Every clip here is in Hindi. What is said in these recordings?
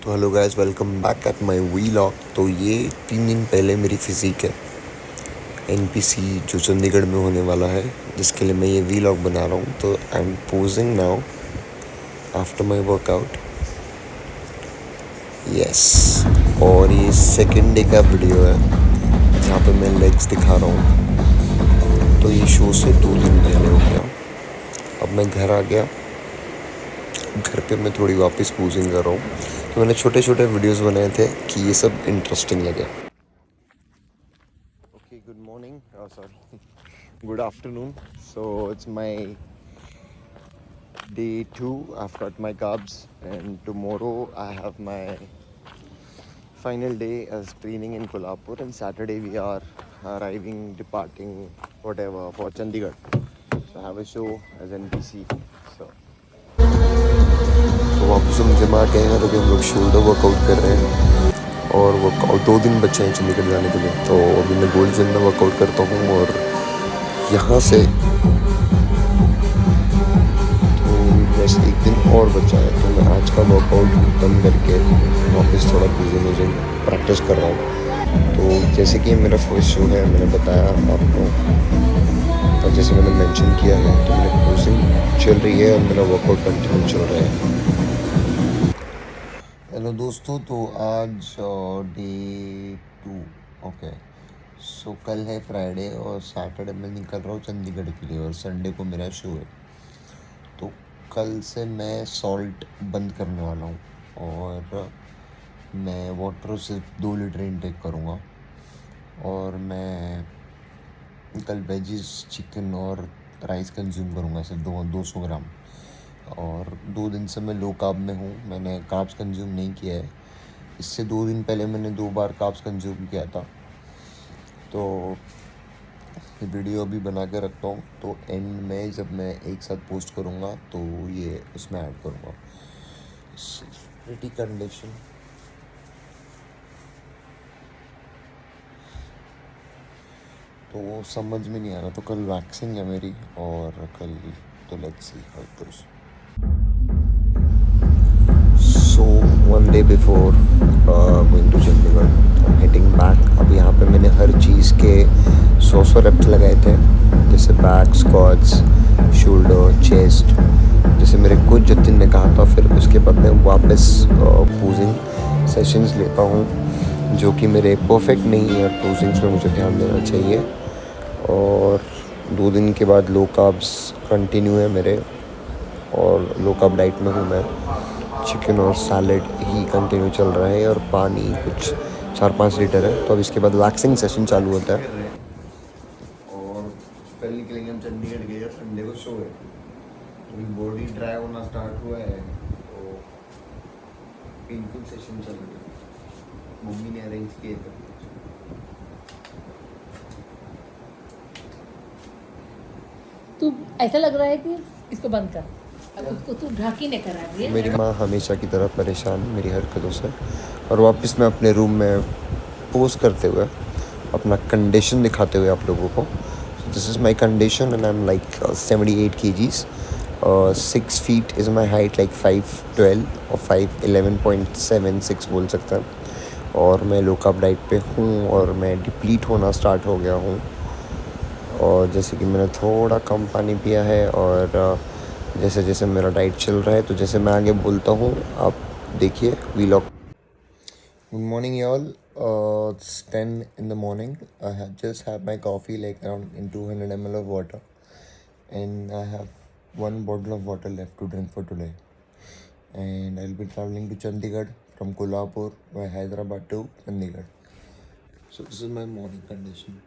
तो hello guys, welcome back at my vlog. तो ये 3 दिन पहले मेरी फिज़िक है एनपीसी जो चंडीगढ़ में होने वाला है, जिसके लिए मैं ये व्लॉग बना रहा हूँ। तो I am posing now after my workout. Yes, और ये सेकेंड डे का वीडियो है जहाँ पे मैं लेग्स दिखा रहा हूँ। तो ये शो से 2 दिन पहले हो गया। अब मैं घर आ गया। घर पे मैं थोड़ी वापस पोजिंग कर रहा हूँ। तो मैंने छोटे छोटे वीडियोस बनाए थे कि ये सब इंटरेस्टिंग लगे। Okay, good morning. Oh, sorry. Good afternoon. So it's my day 2. I've got my carbs, and tomorrow I have my final day as training in Kolhapur. And Saturday we are arriving, departing, whatever, for Chandigarh. So I have a show as NPC. So वापस हम जमा के हैं, तो हम लोग शोल्डर वर्कआउट कर रहे हैं। और वर्कआउट 2 दिन बचे हैं चंडीगढ़ जाने के लिए। तो अभी मैं गोल्ड जिम में वर्कआउट करता हूँ, और यहाँ से तो बस 1 दिन और बचा है। तो मैं आज का वर्कआउट खत्म करके वापस थोड़ा पोजिंग वोजिंग प्रैक्टिस कर रहा हूँ। तो जैसे कि मेरा फर्स्ट शो है, मैंने बताया आपको, और जैसे मैंने मेंशन किया है, तो मेरी पोजिंग चल रही है और मेरा वर्कआउट कंटिन्यू चल रहा है। हेलो दोस्तों, तो आज डे 2। ओके, सो कल है फ्राइडे, और सैटरडे में निकल रहा हूँ चंडीगढ़ के लिए, और संडे को मेरा शो है। तो कल से मैं सॉल्ट बंद करने वाला हूँ, और मैं वाटर सिर्फ 2 लीटर इनटेक करूँगा। और मैं कल वेजिस, चिकन और राइस कंज्यूम करूँगा, सिर्फ 200 ग्राम। और 2 दिन से मैं लो कार्ब में हूँ, मैंने कार्ब्स कंज्यूम नहीं किया है। इससे 2 दिन पहले मैंने 2 बार कार्ब्स कंज्यूम किया था। तो ये वीडियो अभी बना के रखता हूँ, तो एंड में जब मैं एक साथ पोस्ट करूँगा तो ये उसमें ऐड करूँगा। Pretty condition. तो समझ में नहीं आ रहा, तो कल वैक्सिंग है मेरी, और कल तो let's see how it goes. So 1 day before going to Chandigarh, I am heading back. अब यहाँ पे मैंने हर चीज़ के 100 रेप्स लगाए थे, जैसे बैक स्क्वाट्स, शोल्डर, चेस्ट, जैसे मेरे कोच जतिन ने कहा था। फिर उसके बाद मैं वापस पोजिंग सेशंस लेता हूँ, जो कि मेरे परफेक्ट नहीं है। पोजिंग्स में मुझे ध्यान देना चाहिए। और 2 दिन के बाद लो कार्ब्स कंटिन्यू है मेरे, और लो कार्ब डाइट में हूँ मैं। चिकन और सैलड ही कंटिन्यू चल रहा है, और पानी कुछ 4-5 लीटर है। तो अब इसके बाद वैक्सिंग सेशन चालू होता है, और कल निकलेंगे हम चंडीगढ़ के। संडे को शो है, तो बॉडी ड्राई होना स्टार्ट हुआ है, तो पेनफुल सेशन चल रही है। मम्मी ने अरेंज किए थे। तू ऐसा लग रहा है कि इसको बंद कर, अब उसको तू ढाकी नहीं करा दिए। मेरी माँ हमेशा की तरह परेशान मेरी हरकतों से, और वापस मैं अपने रूम में पोस्ट करते हुए अपना कंडीशन दिखाते हुए आप लोगों को। This is my condition, and I am like 78 kgs। 6 feet is my height, like 5'12", और 5'11.76 बोल सकता है। और मैं लो कार्ब डाइट पे हूँ, और मैं डिप्लीट होना स्टार्ट हो गया हूँ। और जैसे कि मैंने थोड़ा कम पानी पिया है, और जैसे जैसे मेरा डाइट चल रहा है, तो जैसे मैं आगे बोलता हूँ आप देखिए vlog. Good morning y'all. It's 10 in the morning. I have just had my coffee, like around in 200 ml of water, and I have 1 bottle of water left to drink for today. And I'll be traveling to Chandigarh from Kolhapur by Hyderabad to Chandigarh. So this is my morning condition.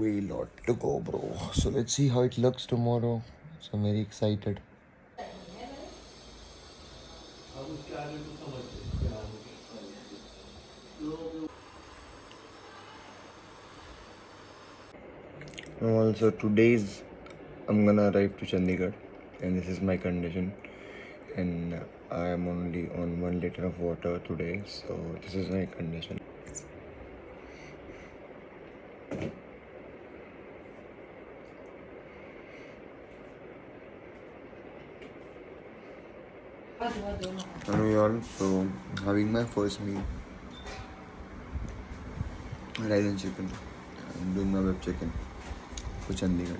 Way lot to go, bro. So let's see how it looks tomorrow. So I'm very excited. Also, today's I'm gonna arrive to Chandigarh, and this is my condition. And I am only on 1 liter of water today, so this is my condition. Hello y'all, so having my first meal, rice and chicken. I'm doing my web check-in for Chandigarh.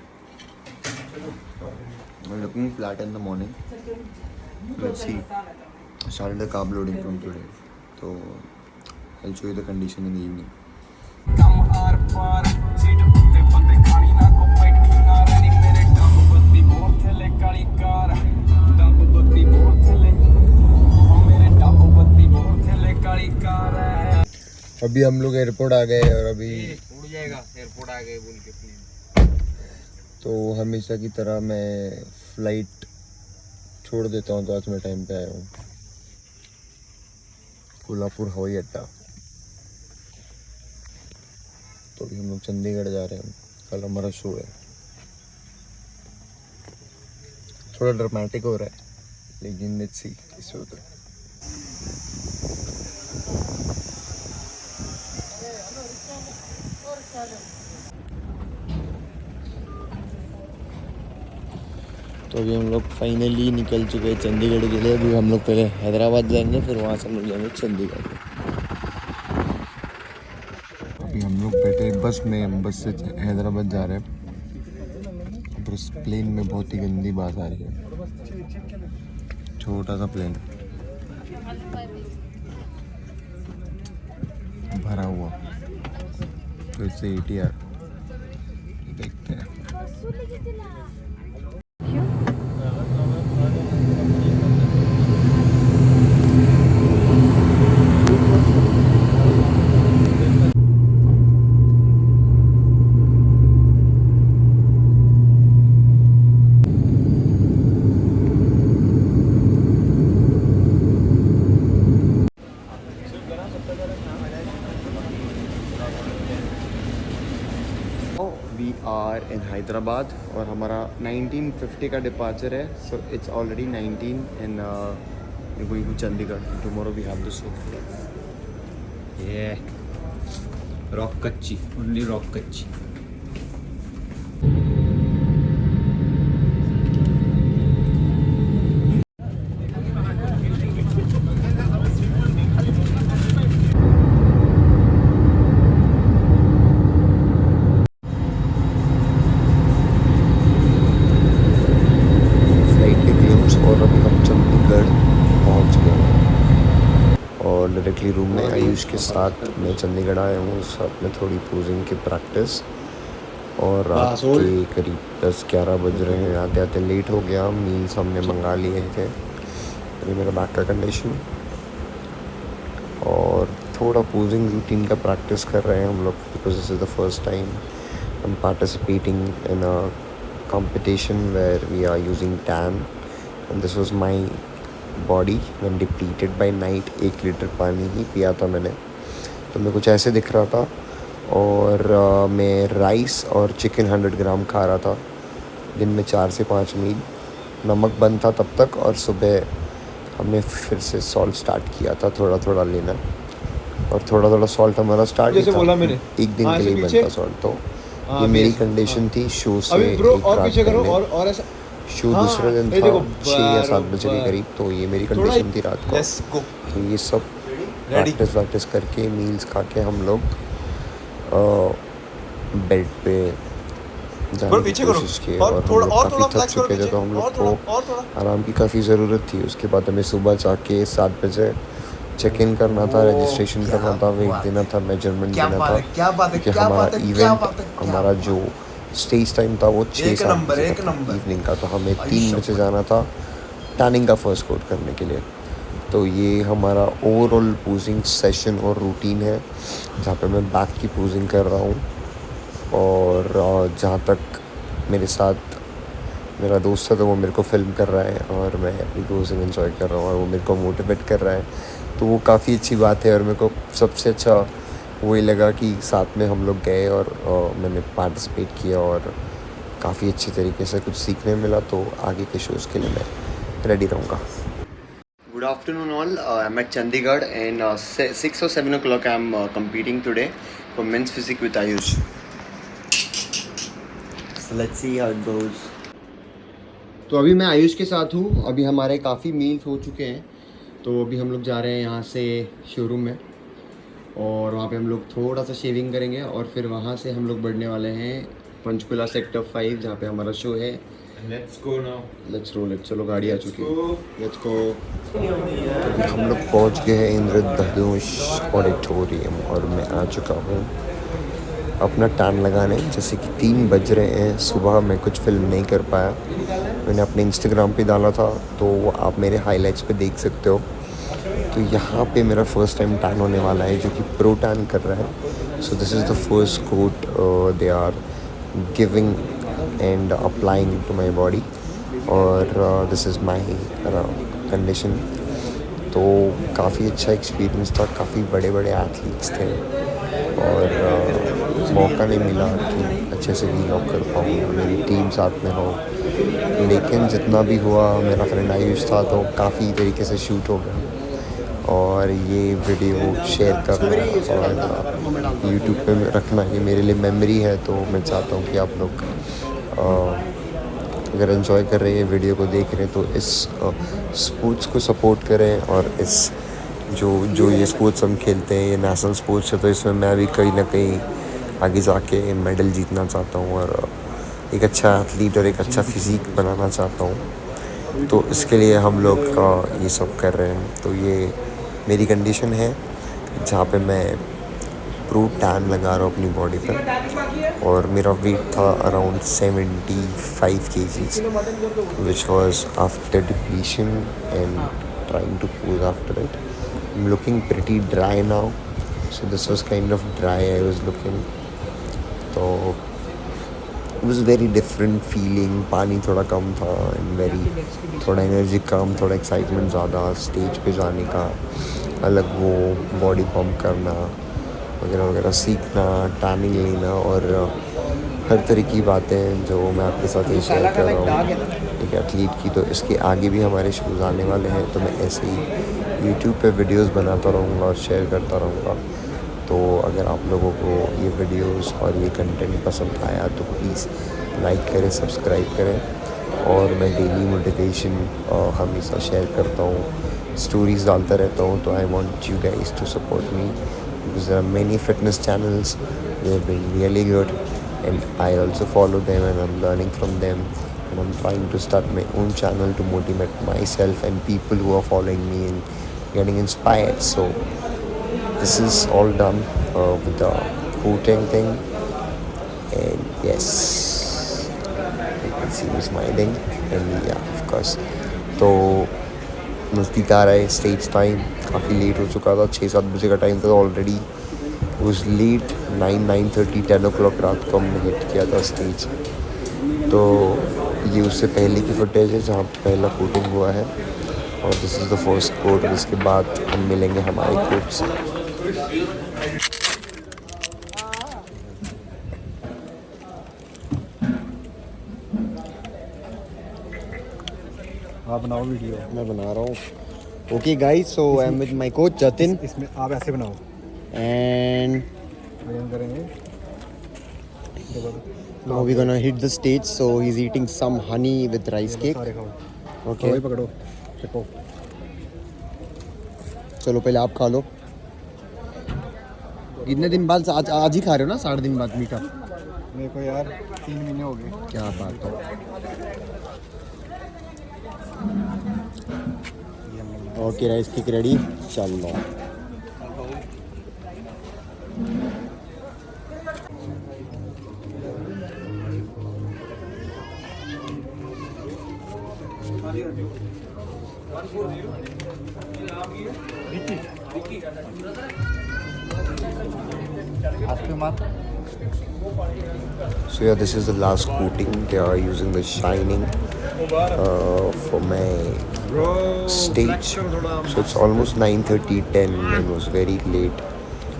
I'm looking flat in the morning. Let's see. I started the carb loading from today, so I'll show you the condition in the evening. ਕੰਮ ਆਰ ਪਾਰ ਸੀਟ ਉੱਤੇ ਬੰਦੇ ਖਾਣੀ ਨਾ ਕੋ ਬੈਠੀ ਨਾ ਰਹਿਣੀ ਮੇਰੇ ਡੱਬ ਬੱਤੀ ਬਹੁਤ ਥੱਲੇ ਕਾਲੀ ਕਾਰ ਡੱਬ ਬੱਤੀ ਬਹੁਤ ਥੱਲੇ ਮੇਰੇ ਡੱਬ ਬੱਤੀ ਬਹੁਤ ਥੱਲੇ ਕਾਲੀ ਕਾਰ ਹੈ अभी हम लोग एयरपोर्ट आ गए और अभी उड़ जाएगा एयरपोर्ट आ गए बोल के प्लेन तो हमेशा की तरह मैं फ्लाइट छोड़ देता हूँ, तो आज मैं टाइम पे आया हूँ कोल्हापुर हवाई अड्डा। तो अभी हम लोग चंडीगढ़ जा रहे हैं, कल हमारा शो है। थोड़ा ड्रामेटिक हो रहा है लेकिन लेट्स सी कैसे होता है। तो अभी हम लोग फाइनली निकल चुके हैं चंडीगढ़ के लिए। अभी हम लोग पहले हैदराबाद जाएंगे, फिर वहाँ से हम लोग जाएंगे चंडीगढ़। अभी हम लोग बैठे बस में, बस से हैदराबाद जा रहे हैं। पर उस प्लेन में बहुत ही गंदी बात आ रही है, छोटा सा प्लेन भरा हुआ, तो इससे ATR देखते हैं। We are in हैदराबाद और हमारा 1950 का डिपार्चर है, so it's already 19 and we're going to Chandigarh. Tomorrow we have the show. Yeah. Rock Kacchi. Only Rock Kacchi. और अभी हम चंडीगढ़ पहुंच गए हैं और डायरेक्टली रूम में आयुष के साथ मैं चंडीगढ़ आया हूँ। साथ में थोड़ी पोजिंग की प्रैक्टिस और रात के करीब 10-11 बज रहे हैं। आते आते लेट हो गया, मील्स हमने मंगा लिए थे। अभी मेरा बैक का कंडीशन और थोड़ा पोजिंग रूटीन का प्रैक्टिस कर रहे हैं हम लोग, because this is the first time I am participating in a competition where we are using tan, and this was my body when depleted by night। 1 litre पानी ही पिया था मैंने, तो मैं कुछ ऐसे दिख रहा था। और मैं राइस और चिकन 100 ग्राम खा रहा था दिन में 4 से 5 मील। नमक बंद था तब तक, और सुबह हमने फिर से सॉल्ट स्टार्ट किया था थोड़ा थोड़ा लेना, और थोड़ा थोड़ा सॉल्ट हमारा स्टार्ट जैसे बोला मैंने एक दिन के लिए बनता सॉल्ट। तो ये मेरी कंडीशन थी शो से एक रात पहले। और ऐसा शो दूसरे दिन था 6 या 7 बजे के करीब, तो ये मेरी कंडीशन थी रात को। तो ये सब प्रैक्टिस करके मील्स खा के हम लोग बेड पे जाने की कोशिश की, और हम लोग काफ़ी थक चुके थे, तो हम लोग को आराम की काफ़ी ज़रूरत थी। उसके बाद हमें सुबह जाके 7 बजे चेक इन करना था, रजिस्ट्रेशन करना था, वेट देना था, मेजरमेंट देना था, क्योंकि हमारा इवेंट, हमारा जो स्टेज टाइम था वो 6-7 बजे इवनिंग का, तो हमें 3 बजे जाना था टैनिंग का फर्स्ट कोट करने के लिए। तो ये हमारा ओवरऑल पोजिंग सेशन और रूटीन है, जहाँ पे मैं बैक की पोजिंग कर रहा हूँ, और जहाँ तक मेरे साथ मेरा दोस्त है तो वो मेरे को फिल्म कर रहा है, और मैं अपनी पोजिंग एंजॉय कर रहा हूँ, और वो मेरे को मोटिवेट कर रहा है, तो वो काफ़ी अच्छी बात है। और मेरे को सबसे अच्छा वही लगा कि साथ में हम लोग गए और मैंने पार्टिसिपेट किया, और काफ़ी अच्छी तरीके से कुछ सीखने मिला। तो आगे के शोज़ के लिए मैं रेडी रहूँगा। Good afternoon all, I am at Chandigarh and 6 or 7 o'clock I am competing today for men's physique with Ayush. So let's see how it goes. तो अभी मैं आयुष के साथ हूँ। अभी हमारे काफ़ी मील्स हो चुके हैं, तो अभी हम लोग जा रहे हैं यहाँ से शोरूम में, और वहाँ पे हम लोग थोड़ा सा शेविंग करेंगे, और फिर वहाँ से हम लोग बढ़ने वाले हैं पंचकुला सेक्टर 5 जहाँ पे हमारा शो है। Let's go now. Let's roll it. चलो गाड़ी आ चुकी है, लेट्स गो। अभी हम लोग पहुँच गए हैं इंद्रधनुष ऑडिटोरियम, और मैं आ चुका हूँ अपना टैन लगाने। जैसे कि 3 बज रहे हैं सुबह। मैं कुछ फिल्म नहीं कर पाया, मैंने अपने इंस्टाग्राम पे डाला था, तो आप मेरे हाइलाइट्स पे देख सकते हो। तो यहाँ पे मेरा फर्स्ट टाइम टैन होने वाला है, जो कि प्रो टैन कर रहा है। So this is the first coat they are giving and applying to my body, और दिस इज़ माई कंडीशन। तो काफ़ी अच्छा एक्सपीरियंस था, काफ़ी बड़े बड़े एथलीट्स थे, और मौका नहीं मिला कि अच्छे से व्लॉग कर पाऊँ, मेरी टीम साथ में हो। लेकिन जितना भी हुआ, मेरा फ्रेंड आयुष था, तो काफ़ी तरीके से शूट हो गया, और ये वीडियो शेयर करना और यूट्यूब पे रखना, ये मेरे लिए मेमोरी है। तो मैं चाहता हूँ कि आप लोग अगर एंजॉय कर रहे हैं वीडियो को देख रहे हैं, तो इस स्पोर्ट्स को सपोर्ट करें, और इस जो ये स्पोर्ट्स हम खेलते हैं, ये नेशनल स्पोर्ट्स है, तो इसमें मैं भी कहीं ना कहीं आगे जाके मेडल जीतना चाहता हूँ, और एक अच्छा एथलीट और एक अच्छा फिज़ीक बनाना चाहता हूँ। तो इसके लिए हम लोग ये सब कर रहे हैं। तो ये मेरी कंडीशन है जहाँ पे मैं प्रो टैन लगा रहा हूँ अपनी बॉडी पर, और मेरा वेट था around 75 kgs, which was after depletion and trying to pose after it. I am looking pretty dry now, so this was kind of dry I was looking. तो it was very different feeling. पानी थोड़ा कम था, एंड थोड़ा एनर्जी कम, थोड़ा एक्साइटमेंट ज़्यादा, स्टेज पे जाने का अलग, वो बॉडी पम्प करना वगैरह वगैरह, सीखना, टैनिंग लेना, और हर तरह की बातें जो मैं आपके साथ ये शेयर कर रहा हूँ एक एथलीट की। तो इसके आगे भी हमारे शोज़ आने वाले हैं, तो मैं ऐसे ही यूट्यूब पे वीडियोस बनाता रहूँगा और शेयर करता रहूँगा। तो अगर आप लोगों को ये वीडियोस और ये कंटेंट पसंद आया, तो प्लीज़ लाइक करें, सब्सक्राइब करें। और मैं डेली मोटिवेशन हमेशा शेयर करता हूँ, स्टोरीज़ डालता रहता हूँ। तो I want you guys to support me, because there are many fitness channels, they have been really good, and I also follow them, and I'm learning from them, and I'm trying to start my own channel to motivate myself and people who are following me and getting inspired. So this is all done with the coating thing, and yes, you can see me smiling, and yeah, of course. तो नज़दीक आ रहा है स्टेज टाइम, काफ़ी लेट हो चुका था, 6-7 बजे का टाइम था ऑलरेडी। उस लेट 9-9:30 10 o'clock रात को हमने हिट किया था स्टेज। तो ये उससे पहले की फुटेज है जहाँ पहला कोटिंग हुआ है, और this is the first coat. और इसके बाद हम मिलेंगे हमारे कोच से। आप बनाओ वीडियो। मैं बना रहा हूँ। Okay guys, so I am with my coach Jatin, इसमें आप ऐसे बनाओ, एंड वजन करेंगे। now we're gonna hit the stage. So he's eating some honey with rice cake. सारे खाओ। Okay. वही पकड़ो, देखो। चलो पहले आप खा लो। कितने दिन बाद? आज ही खा रहे हो ना? 8.5 दिन बाद मीठा? मेरे को यार 3 महीने हो गए। क्या बात है। ओके, राइस केक रेडी, चलो। So yeah, this is the last coating. They are using the shining for my stage. So it's almost 9:30, 10, and it was very late.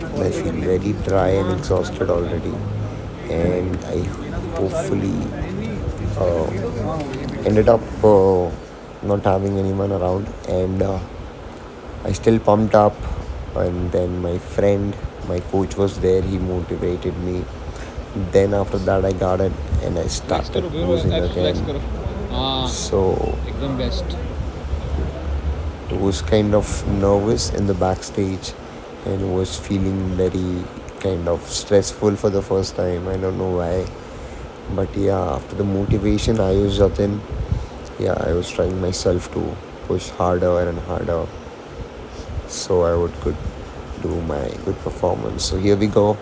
And I feel very dry and exhausted already. And I hopefully ended up not having anyone around, and I still pumped up. And then my friend, my coach was there, he motivated me. Then after that I got it and I started posing again. हाँ So एकदम best. was kind of nervous in the backstage and was feeling very kind of stressful for the first time. I don't know why, but yeah, after the motivation I was Jatin, yeah, I was trying myself to push harder and harder so I could do my good performance. So here we go.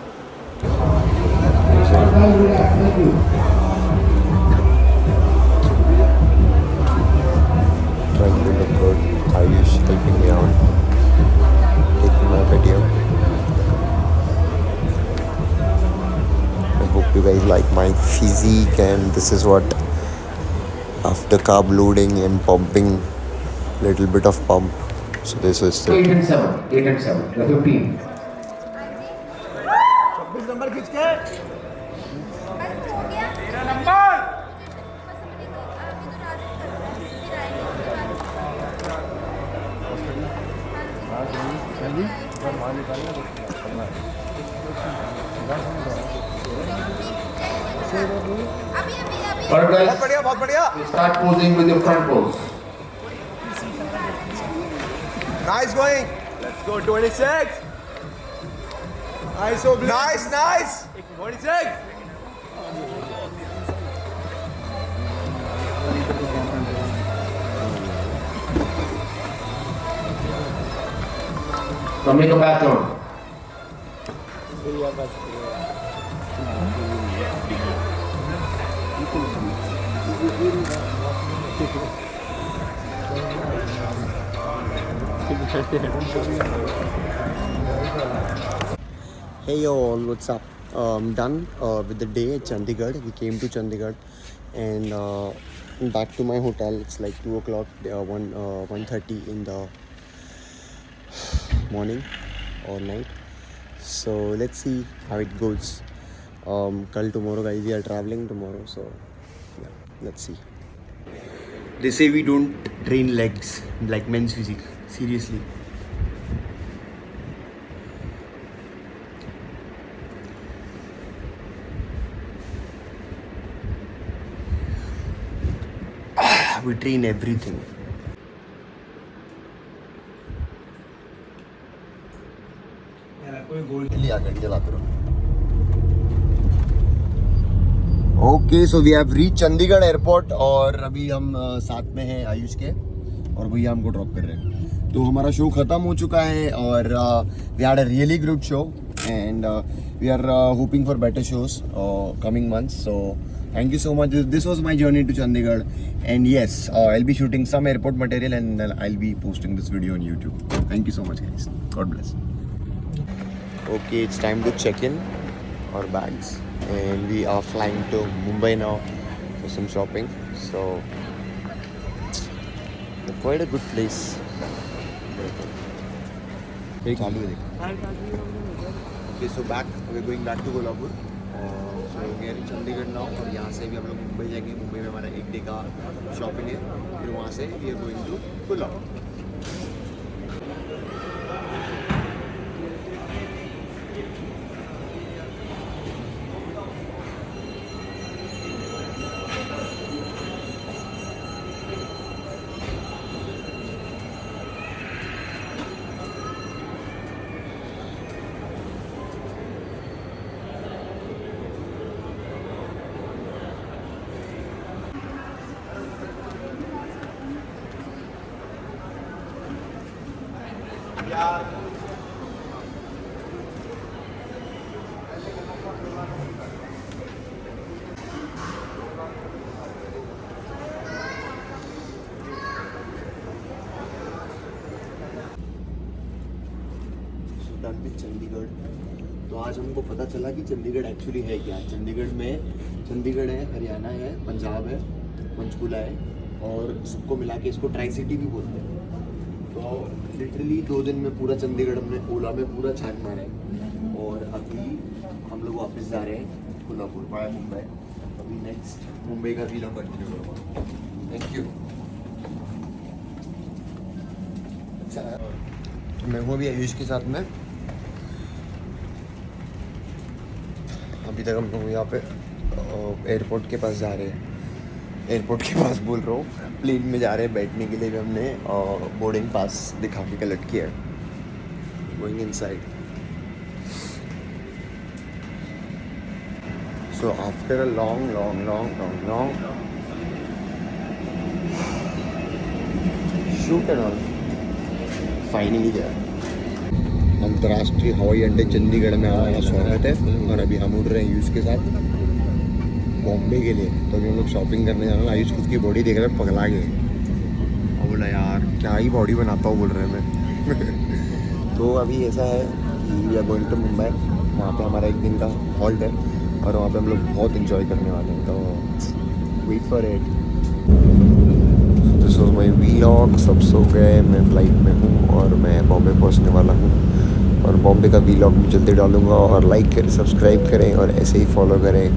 Trying to look good. Ayush helping me out, taking my video. I hope you guys like my physique, and this is what after carb loading and pumping, little bit of pump. So this is it. 8 and 7, 8 and 7, the 15. Alright guys, बहुत बढ़िया start posing with your front pose. Nice going let's go 26 nice nice nice 26 So make a back turn. Hey all, what's up? Done with the day at Chandigarh. We came to Chandigarh and back to my hotel. It's like 2 o'clock, 1:30 in the morning or night. So let's see how it goes. Tomorrow guys, we are traveling tomorrow. So yeah, let's see. They say we don't train legs like men's physique. Seriously. We train everything. Okay so we have reach Chandigarh airport और अभी हम साथ में हैं आयुष के और भैया हमको ड्रॉप कर रहे हैं. तो हमारा शो ख़त्म हो चुका है और we had a really good show and we are hoping for better shows coming months. So thank you so much. This was my journey to Chandigarh, and yes, I'll be shooting some airport material and then I'll be posting this video on YouTube. Thank you so much guys. God bless. Okay, it's time to check in our bags and we are flying to Mumbai now for some shopping. So quite a good place. Okay, so we're going back to Kolhapur. So we are in Chandigarh now और यहाँ से भी हम लोग मुंबई जाएंगे. मुंबई में हमारा एक डे का शॉपिंग है. फिर वहाँ से we are going to Kolhapur. Done with Chandigarh. तो आज हमको पता चला कि चंडीगढ़ एक्चुअली है क्या. चंडीगढ़ है, हरियाणा है, पंजाब है, पंचकुला है और सबको मिला के इसको ट्राई सिटी भी बोलते हैं. तो लिटरली 2 दिन में पूरा चंडीगढ़ हमने ओला में पूरा छान मारा है और अभी हम लोग वापस जा रहे हैं कोल्हापुर वाया मुंबई. अभी नेक्स्ट मुंबई का वीलॉग कंटिन्यू करूँगा. Thank you. अच्छा मैं हूँ अभी आयुष के साथ में. अभी तक हम लोग यहाँ पे एयरपोर्ट के पास जा रहे हैं एयरपोर्ट के पास बोल रहा हूँ, प्लेन में जा रहे हैं बैठने के लिए भी हमने बोर्डिंग पास दिखा के कलेक्ट किया है. Going inside. So after a long shoot and all finally गया. अंतर्राष्ट्रीय हवाई अड्डे चंडीगढ़ में हमारा स्वागत है और अभी हम उड़ रहे हैं आयुष के साथ बॉम्बे के लिए. तो अभी हम लोग शॉपिंग करने जा रहे हैं. आयुष खुद की बॉडी देख रहे हैं, पगला गए और बोला यार क्या ही बॉडी बनाता हूँ बोल रहे हैं मैं. तो अभी ऐसा है कि we are going to Mumbai. वहाँ पे हमारा एक दिन का हॉल्ट है और वहाँ पे हम लोग बहुत इन्जॉय करने वाले हैं. तो wait for it. This was my vlog. सब सो गए, मैं फ्लाइट में हूँ और मैं बॉम्बे पहुँचने वाला हूँ और बॉम्बे का व्लॉग मैं जल्दी डालूंगा. और लाइक करें, सब्सक्राइब करें और ऐसे ही फॉलो करें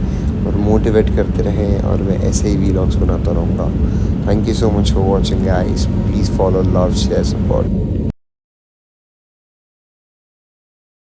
और मोटिवेट करते रहें और मैं ऐसे ही व्लॉग्स बनाता रहूँगा. Thank you so much for watching guys. Please follow, love, share, support.